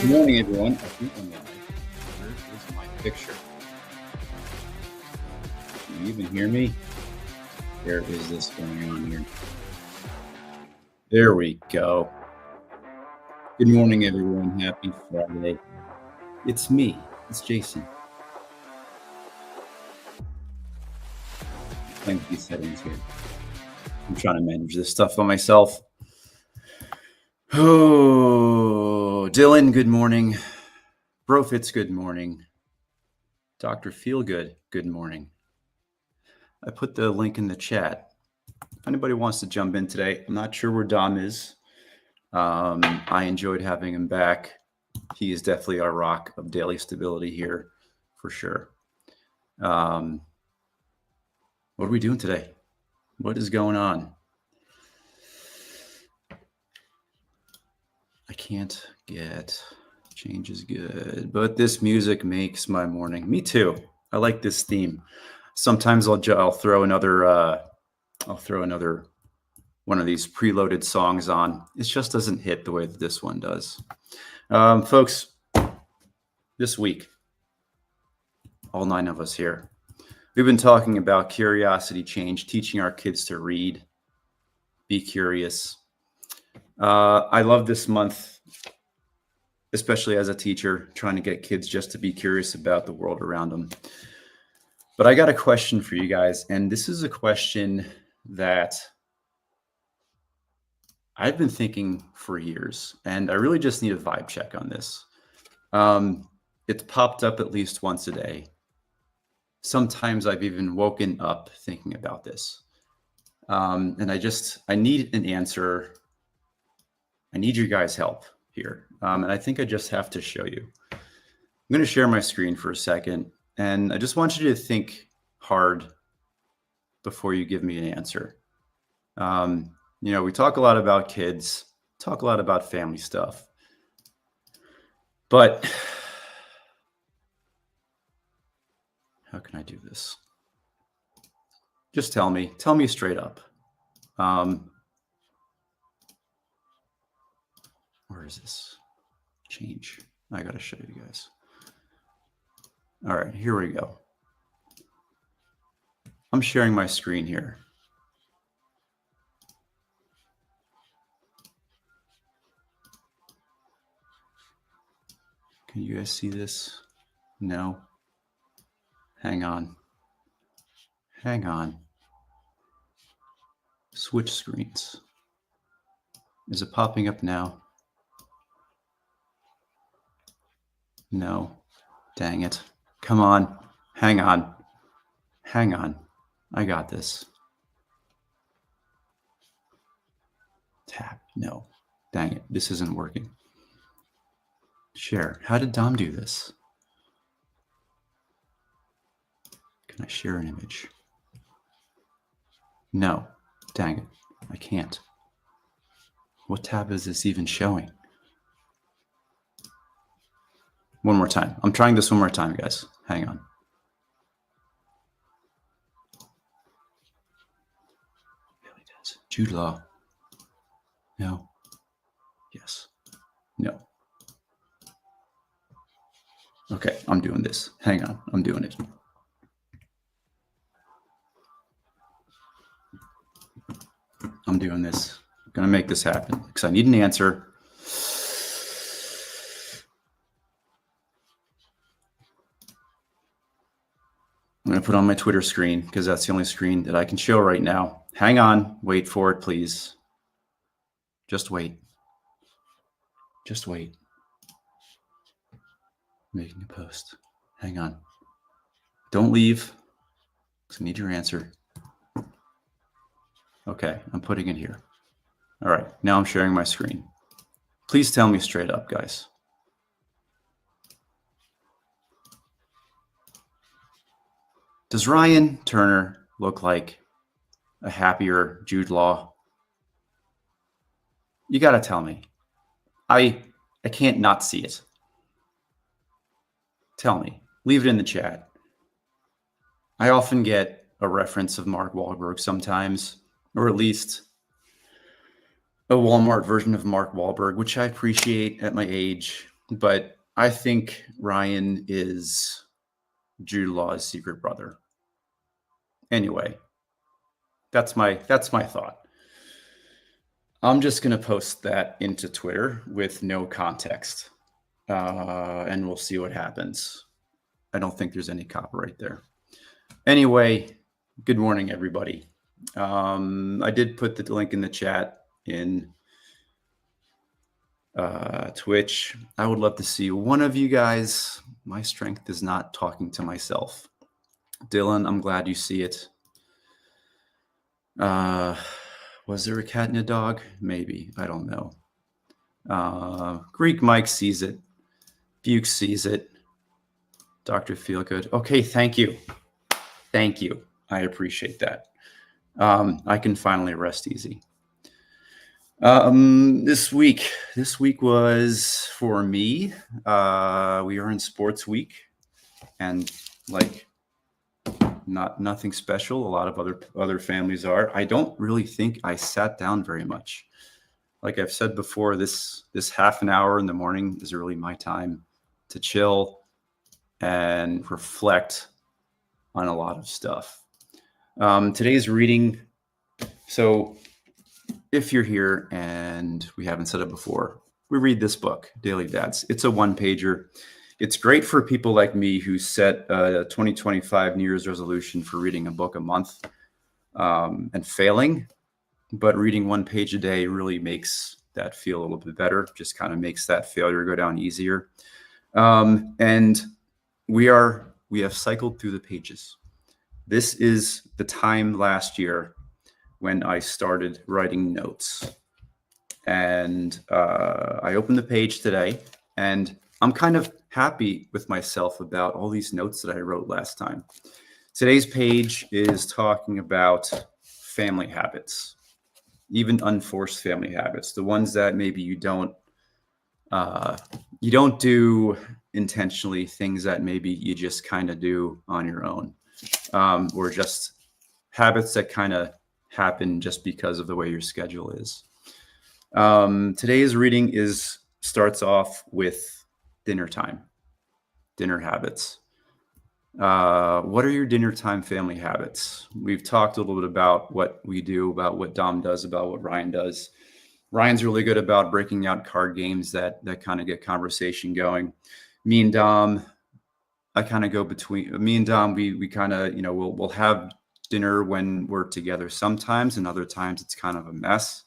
Good morning, everyone. I think I'm live. Where is my picture? Can you even hear me? Where is this going on here? There we go. Good morning, everyone. Happy Friday. It's me. It's Jason. Playing these settings here. I'm trying to manage this stuff by myself. Oh, Dylan, good morning. Brofitz, good morning. Dr. Feelgood, good morning. I put the link in the chat. If anybody wants to jump in today, I'm not sure where Dom is. I enjoyed having him back. He is definitely our rock of daily stability here, for sure. What are we doing today? What is going on? I can't get change is good, but this music makes my morning. Me too. I like this theme. Sometimes I'll throw another one of these preloaded songs on. It just doesn't hit the way that this one does. Folks, this week, all 9 of us here, we've been talking about curiosity change, teaching our kids to read, be curious. I love this month, especially as a teacher, trying to get kids just to be curious about the world around them. But I got a question for you guys, and this is a question that I've been thinking for years, and I really just need a vibe check on this. It's popped up at least once a day. Sometimes I've even woken up thinking about this. And I need an answer. I need your guys' help here. And I think I just have to show you. I'm going to share my screen for a second, and I just want you to think hard before you give me an answer. We talk a lot about kids, talk a lot about family stuff, but how can I do this? Just tell me straight up. Where is this? Change. I got to show you guys. All right, here we go. I'm sharing my screen here. Can you guys see this? No. Hang on. Switch screens. Is it popping up now? No. Dang it. Come on. Hang on. I got this. Tap. No. Dang it. This isn't working. Share. How did Dom do this? Can I share an image? No. Dang it. I can't. What tab is this even showing? One more time. I'm trying this one more time, guys. Hang on. Really does. Jude Law. No. Yes. No. Okay, I'm doing this. Hang on. I'm doing it. I'm doing this. I'm going to make this happen because I need an answer. I'm going to put on my Twitter screen because that's the only screen that I can show right now. Hang on. Wait for it, please. Just wait. Making a post. Hang on. Don't leave because I need your answer. Okay, I'm putting it here. All right, now I'm sharing my screen. Please tell me straight up, guys. Does Ryan Turner look like a happier Jude Law? You got to tell me. I can't not see it. Tell me. Leave it in the chat. I often get a reference of Mark Wahlberg sometimes, or at least a Walmart version of Mark Wahlberg, which I appreciate at my age. but I think Ryan is Jude Law's secret brother. Anyway, that's my thought. I'm just gonna post that into Twitter with no context, and we'll see what happens. I don't think there's any copyright there. Anyway, good morning, everybody. I did put the link in the chat in Twitch. I would love to see one of you guys. My strength is not talking to myself. Dylan, I'm glad you see it. Was there a cat and a dog? Maybe. I don't know. Greek Mike sees it. Buke sees it. Dr. Feelgood. Okay, thank you. Thank you. I appreciate that. I can finally rest easy. This week was for me. We are in sports week, and like nothing special. A lot of other families are. I don't really think I sat down very much. Like I've said before, this half an hour in the morning is really my time to chill and reflect on a lot of stuff. Today's reading. So if you're here and we haven't said it before, we read this book, Daily Dads. It's a one-pager. It's great for people like me who set a 2025 New Year's resolution for reading a book a month and failing. But reading one page a day really makes that feel a little bit better, just kind of makes that failure go down easier. And we have cycled through the pages. This is the time last year when I started writing notes. And I opened the page today, and I'm kind of happy with myself about all these notes that I wrote last time. Today's page is talking about family habits, even unforced family habits, the ones that maybe you don't do intentionally, things that maybe you just kind of do on your own, or just habits that kind of happen just because of the way your schedule is. Today's reading starts off with dinner time, dinner habits. What are your dinner time family habits? We've talked a little bit about what we do, about what Dom does, about what Ryan does. Ryan's really good about breaking out card games that kind of get conversation going. Me and Dom, I kind of go between. Me and Dom, we kind of, we'll have dinner when we're together sometimes, and other times it's kind of a mess.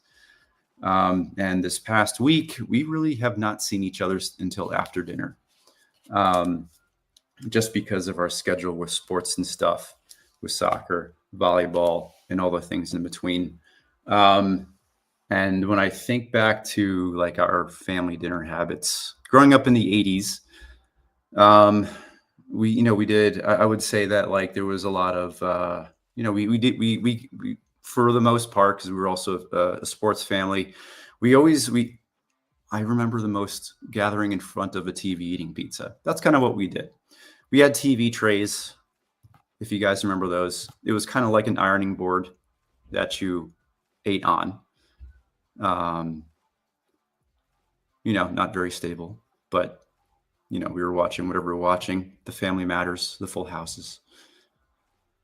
And this past week, we really have not seen each other until after dinner, just because of our schedule with sports and stuff, with soccer, volleyball, and all the things in between. And when I think back to like our family dinner habits, growing up in the 80s, we did. I would say that like there was a lot of, we for the most part, because we were also a sports family, I remember the most gathering in front of a TV eating pizza. That's kind of what we did. We had TV trays, if you guys remember those. It was kind of like an ironing board that you ate on. Not very stable, but we were watching whatever we were watching. The Family Matters, the Full Houses,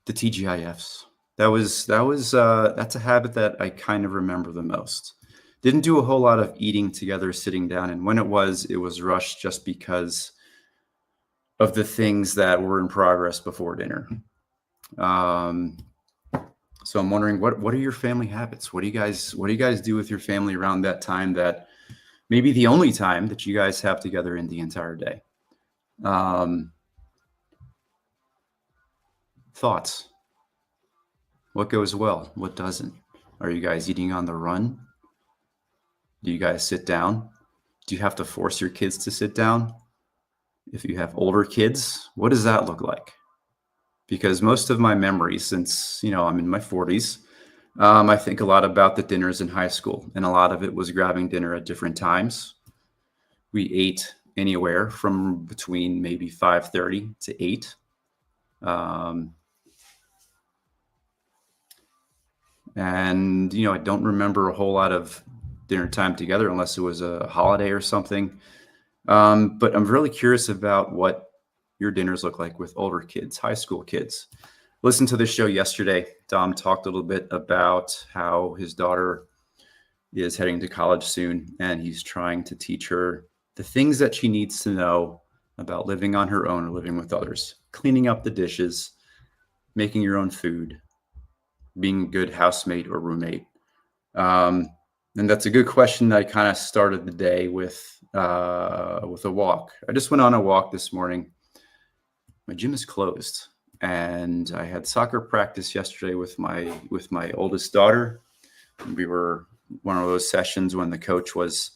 the TGIFs. That's a habit that I kind of remember the most. Didn't do a whole lot of eating together, sitting down, and when it was rushed just because of the things that were in progress before dinner. So I'm wondering, what are your family habits? What do you guys do with your family around that time, that maybe the only time that you guys have together in the entire day? Thoughts? What goes well? What doesn't? Are you guys eating on the run? Do you guys sit down? Do you have to force your kids to sit down? If you have older kids, what does that look like? Because most of my memories, since I'm in my 40s, I think a lot about the dinners in high school, and a lot of it was grabbing dinner at different times. We ate anywhere from between maybe 5:30 to 8. And I don't remember a whole lot of dinner time together unless it was a holiday or something. But I'm really curious about what your dinners look like with older kids, high school kids. Listened to the show yesterday. Dom talked a little bit about how his daughter is heading to college soon, and he's trying to teach her the things that she needs to know about living on her own or living with others, cleaning up the dishes, making your own food, being a good housemate or roommate. And that's a good question. I kind of started the day with a walk. I just went on a walk this morning. My gym is closed, and I had soccer practice yesterday with my oldest daughter. We were one of those sessions when the coach was,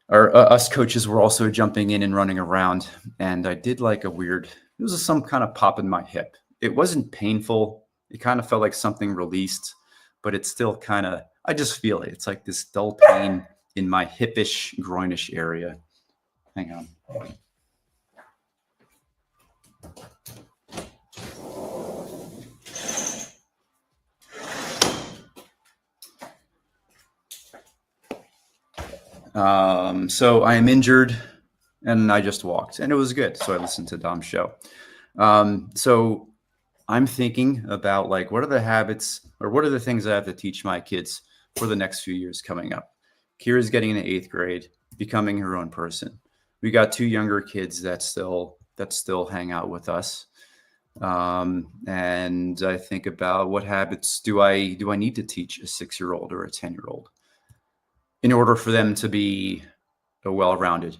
or us coaches were also jumping in and running around, and I did like a weird. It was some kind of pop in my hip. It wasn't painful. It kind of felt like something released, but it's still kind of. I just feel it. It's like this dull pain in my hippish, groinish area. Hang on. So I am injured and I just walked and it was good. So I listened to Dom's show. So I'm thinking about like, what are the habits or what are the things I have to teach my kids for the next few years coming up? Kira's getting into 8th grade, becoming her own person. We got 2 younger kids that still hang out with us. And I think about what habits do I need to teach a 6-year-old or a 10-year-old in order for them to be a well-rounded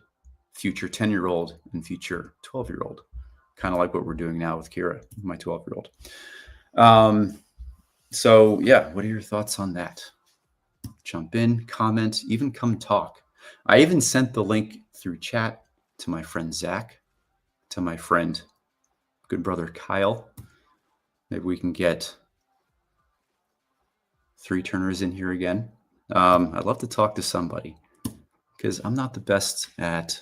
future 10-year-old and future 12-year-old, kind of like what we're doing now with Kira, my 12-year-old. So yeah, what are your thoughts on that? Jump in, comment, even come talk. I even sent the link through chat to my friend Zach, to my friend, good brother Kyle. Maybe we can get 3 Turners in here again. I'd love to talk to somebody because I'm not the best at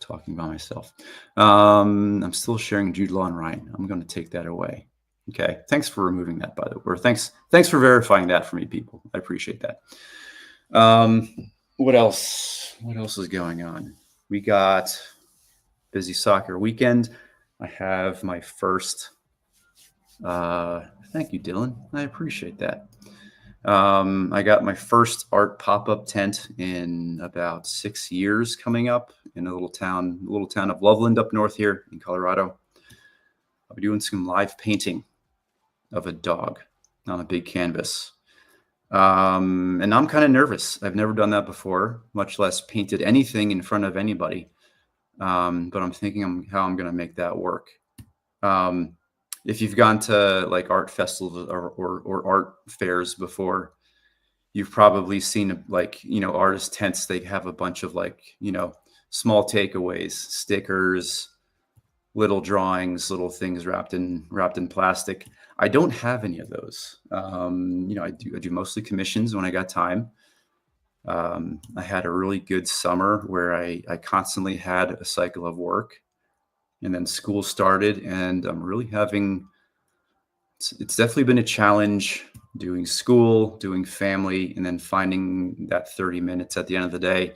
talking by myself. I'm still sharing Jude Law and Ryan. I'm going to take that away. Okay. Thanks for removing that, by the way. Or thanks for verifying that for me, people. I appreciate that. What else? What else is going on? We got busy soccer weekend. I have my first. Thank you, Dylan. I appreciate that. I got my first art pop-up tent in about 6 years coming up in a little town of Loveland up north here in Colorado. I'll be doing some live painting of a dog on a big canvas. And I'm kind of nervous. I've never done that before, much less painted anything in front of anybody. But I'm thinking how I'm going to make that work. If you've gone to like art festivals or art fairs before, you've probably seen like, artist tents. They have a bunch of like, small takeaways, stickers, little drawings, little things wrapped in plastic. I don't have any of those. I do mostly commissions when I got time. I had a really good summer where I constantly had a cycle of work. And then school started, and I'm really it's definitely been a challenge doing school, doing family, and then finding that 30 minutes at the end of the day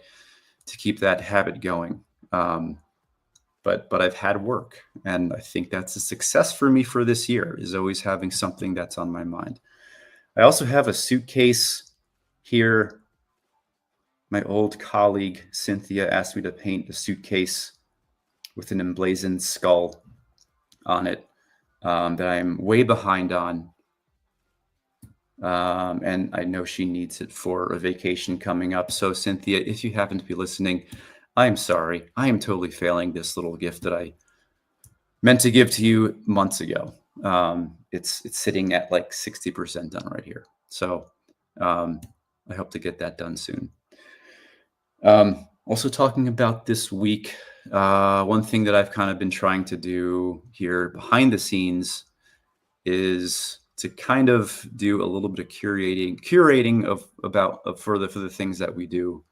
to keep that habit going. But I've had work, and I think that's a success for me for this year, is always having something that's on my mind. I also have a suitcase here. My old colleague, Cynthia, asked me to paint a suitcase with an emblazoned skull on it that I'm way behind on. And I know she needs it for a vacation coming up. So Cynthia, if you happen to be listening, I'm sorry. I am totally failing this little gift that I meant to give to you months ago. It's sitting at like 60% done right here. So I hope to get that done soon. Also talking about this week, one thing that I've kind of been trying to do here behind the scenes is to kind of do a little bit of curating for the things that we do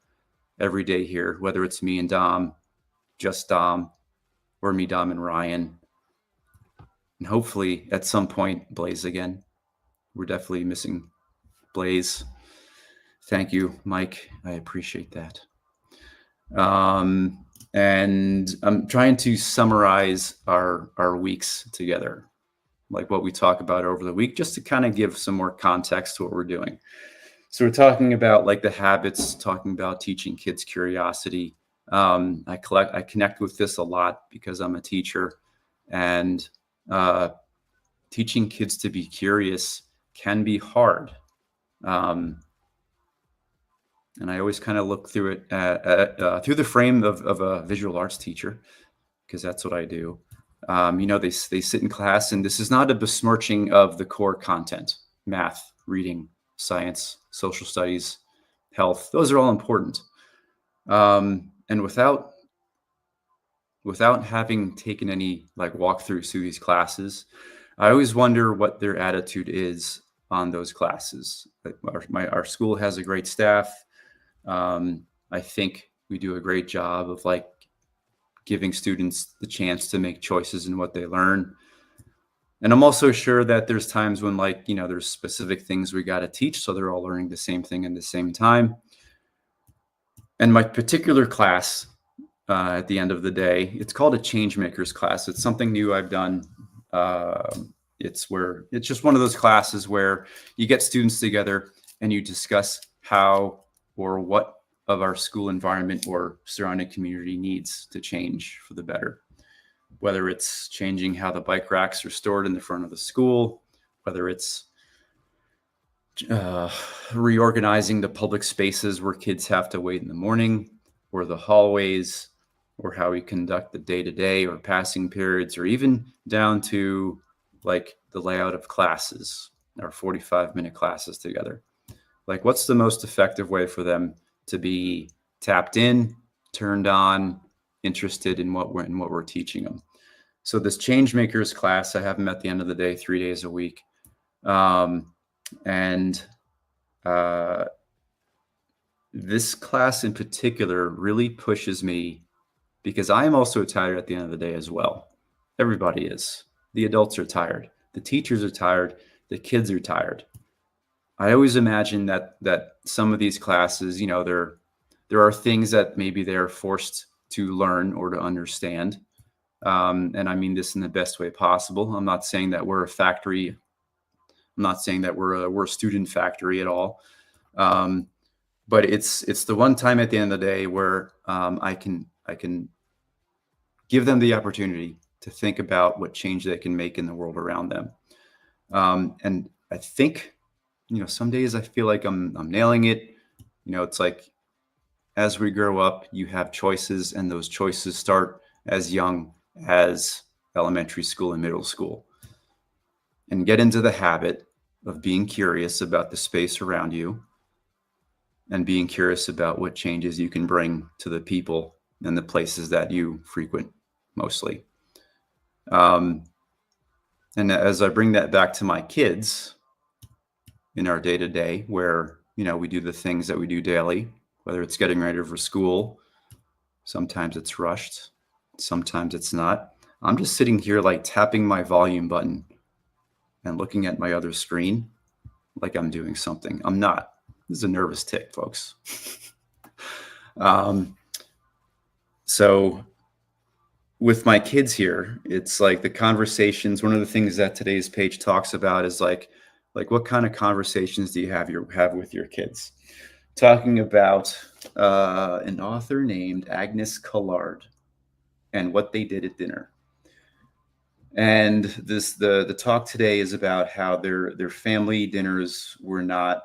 every day here, whether it's me and Dom, just Dom, or me, Dom, and Ryan. And hopefully at some point, Blaze again. We're definitely missing Blaze. Thank you, Mike. I appreciate that. And I'm trying to summarize our weeks together, like what we talk about over the week, just to kind of give some more context to what we're doing. So we're talking about like the habits, talking about teaching kids curiosity. I connect with this a lot because I'm a teacher, and uh, teaching kids to be curious can be hard. Um, and I always kind of look through it through the frame of a visual arts teacher, because that's what I do. They sit in class, and this is not a besmirching of the core content: math, reading, science, social studies, health. Those are all important. And without having taken any like walkthroughs through these classes, I always wonder what their attitude is on those classes. Like our school has a great staff. I think we do a great job of like giving students the chance to make choices in what they learn. And I'm also sure that there's times when there's specific things we got to teach, so they're all learning the same thing in the same time. And my particular class, at the end of the day, it's called a change makers class. It's something new I've done. It's just one of those classes where you get students together and you discuss how or what of our school environment or surrounding community needs to change for the better. Whether it's changing how the bike racks are stored in the front of the school, whether it's reorganizing the public spaces where kids have to wait in the morning, or the hallways, or how we conduct the day-to-day or passing periods, or even down to like the layout of classes, our 45-minute classes together. Like, what's the most effective way for them to be tapped in, turned on, interested in what we're teaching them? So this change makers class, I have them at the end of the day, 3 days a week. This class in particular really pushes me, because I am also tired at the end of the day as well. Everybody is. The adults are tired. The teachers are tired. The kids are tired. I always imagine that some of these classes, there are things that maybe they're forced to learn or to understand. And I mean this in the best way possible. I'm not saying that we're a factory. I'm not saying that we're a student factory at all. But it's the one time at the end of the day where I can give them the opportunity to think about what change they can make in the world around them. And I think, some days I feel like I'm nailing it. It's like, as we grow up, you have choices, and those choices start as young as elementary school and middle school. And get into the habit of being curious about the space around you, and being curious about what changes you can bring to the people and the places that you frequent mostly. And as I bring that back to my kids in our day-to-day, where, we do the things that we do daily, whether it's getting ready for school, sometimes it's rushed, sometimes it's not. I'm just sitting here like tapping my volume button and looking at my other screen like I'm doing something. I'm not. This is a nervous tick, folks. So with my kids here, it's like the conversations. One of the things that today's page talks about is like what kind of conversations do you have with your kids? Talking about an author named Agnes Collard and what they did at dinner. And the talk today is about how their family dinners were not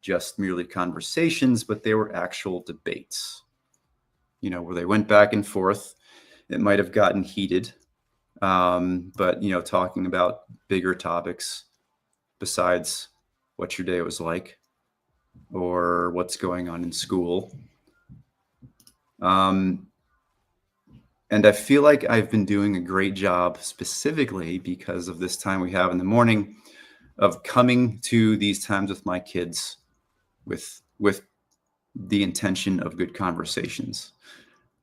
just merely conversations, but they were actual debates, where they went back and forth. It might have gotten heated, but, talking about bigger topics besides what your day was like or what's going on in school. And I feel like I've been doing a great job, specifically because of this time we have in the morning, of coming to these times with my kids with the intention of good conversations,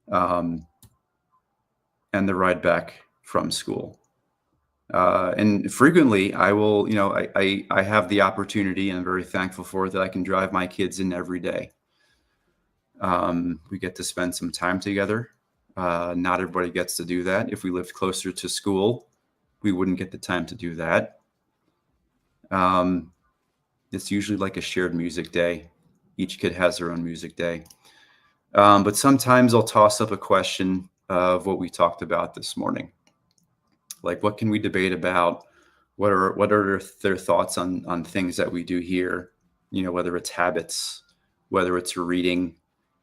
and the ride back from school. And frequently I will, I have the opportunity, and I'm very thankful for it, that I can drive my kids in every day. We get to spend some time together. Not everybody gets to do that. If we lived closer to school, we wouldn't get the time to do that. It's usually like a shared music day. Each kid has their own music day. But sometimes I'll toss up a question of what we talked about this morning. Like, what can we debate about? What are their thoughts on things that we do here? You know, whether it's habits, whether it's reading,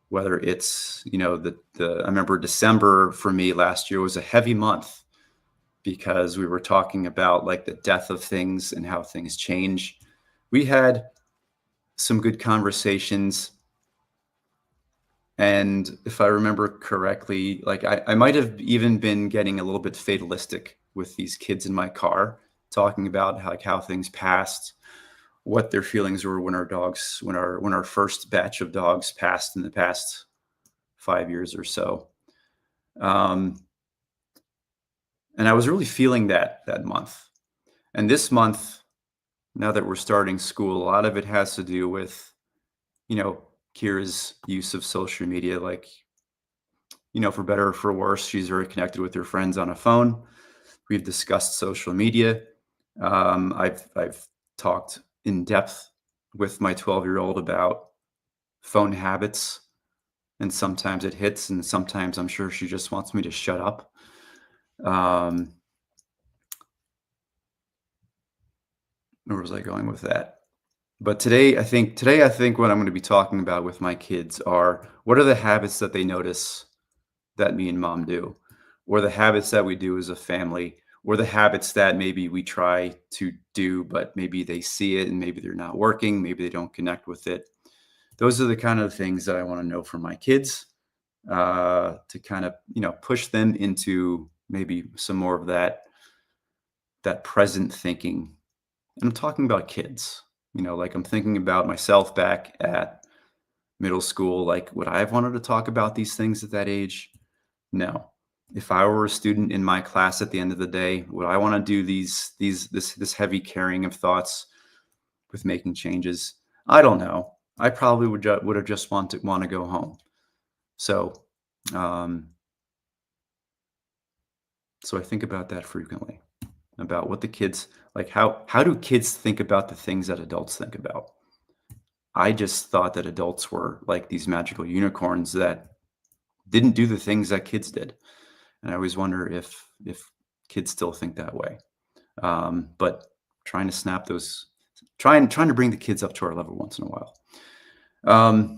whether it's, you know, I remember December for me last year was a heavy month because we were talking about like the death of things and how things change. We had some good conversations. And if I remember correctly, like I might have even been getting a little bit fatalistic with these kids in my car, talking about how things passed, what their feelings were when our first batch of dogs passed in the past 5 years or so. And I was really feeling that month. And this month, now that we're starting school, a lot of it has to do with, you know, Kira's use of social media. Like, you know, for better or for worse, she's very connected with her friends on a phone. We've discussed social media. I've talked in depth with my 12-year-old about phone habits, and sometimes it hits, and sometimes I'm sure she just wants me to shut up. Where was I going with that? But today I think what I'm going to be talking about with my kids are, what are the habits that they notice that me and mom do, or the habits that we do as a family, or the habits that maybe we try to do, but maybe they see it and maybe they're not working, maybe they don't connect with it. Those are the kind of things that I want to know from my kids, to kind of, you know, push them into maybe some more of that present thinking. And I'm talking about kids, you know, like I'm thinking about myself back at middle school. Like, would I have wanted to talk about these things at that age? No. If I were a student in my class at the end of the day, would I want to do this heavy carrying of thoughts with making changes? I don't know. I probably would have just want to go home. So, so I think about that frequently, about what the kids like. How do kids think about the things that adults think about? I just thought that adults were like these magical unicorns that didn't do the things that kids did. And I always wonder if kids still think that way. But trying to snap those, trying to bring the kids up to our level once in a while.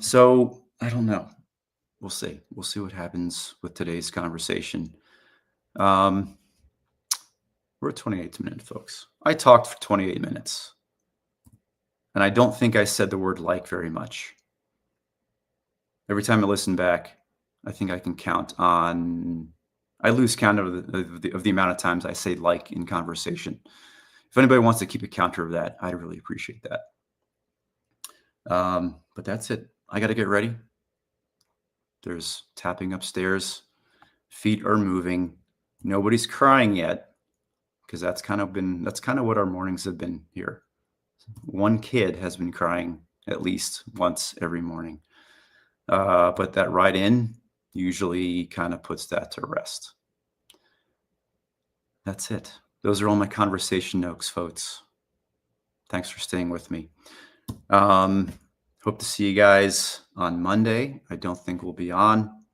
So I don't know. We'll see. We'll see what happens with today's conversation. We're at 28 minutes, folks. I talked for 28 minutes. And I don't think I said the word like very much. Every time I listen back, I think I can count on, I lose count of the amount of times I say like in conversation. If anybody wants to keep a counter of that, I'd really appreciate that. But that's it. I got to get ready. There's tapping upstairs. Feet are moving. Nobody's crying yet, because that's kind of what our mornings have been here. One kid has been crying at least once every morning. But that ride in usually kind of puts that to rest. That's it. Those are all my conversation notes, folks. Thanks for staying with me. Hope to see you guys on Monday. I don't think we'll be on.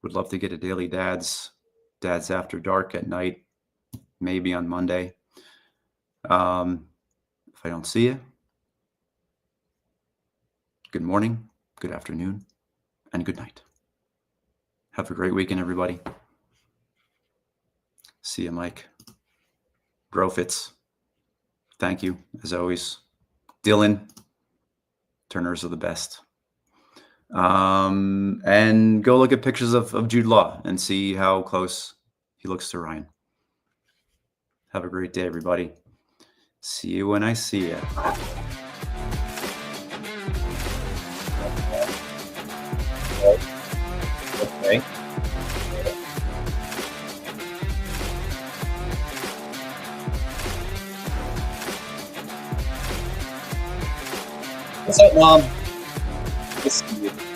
Would love to get a daily Dads After Dark at night, maybe on Monday. If I don't see you, good morning, good afternoon, and good night. Have a great weekend, everybody. See you, Mike. Brofits. Thank you, as always. Dylan. Turners are the best. And go look at pictures of Jude Law and see how close he looks to Ryan. Have a great day, everybody. See you when I see you. Okay. What's up, Mom? Good to see you.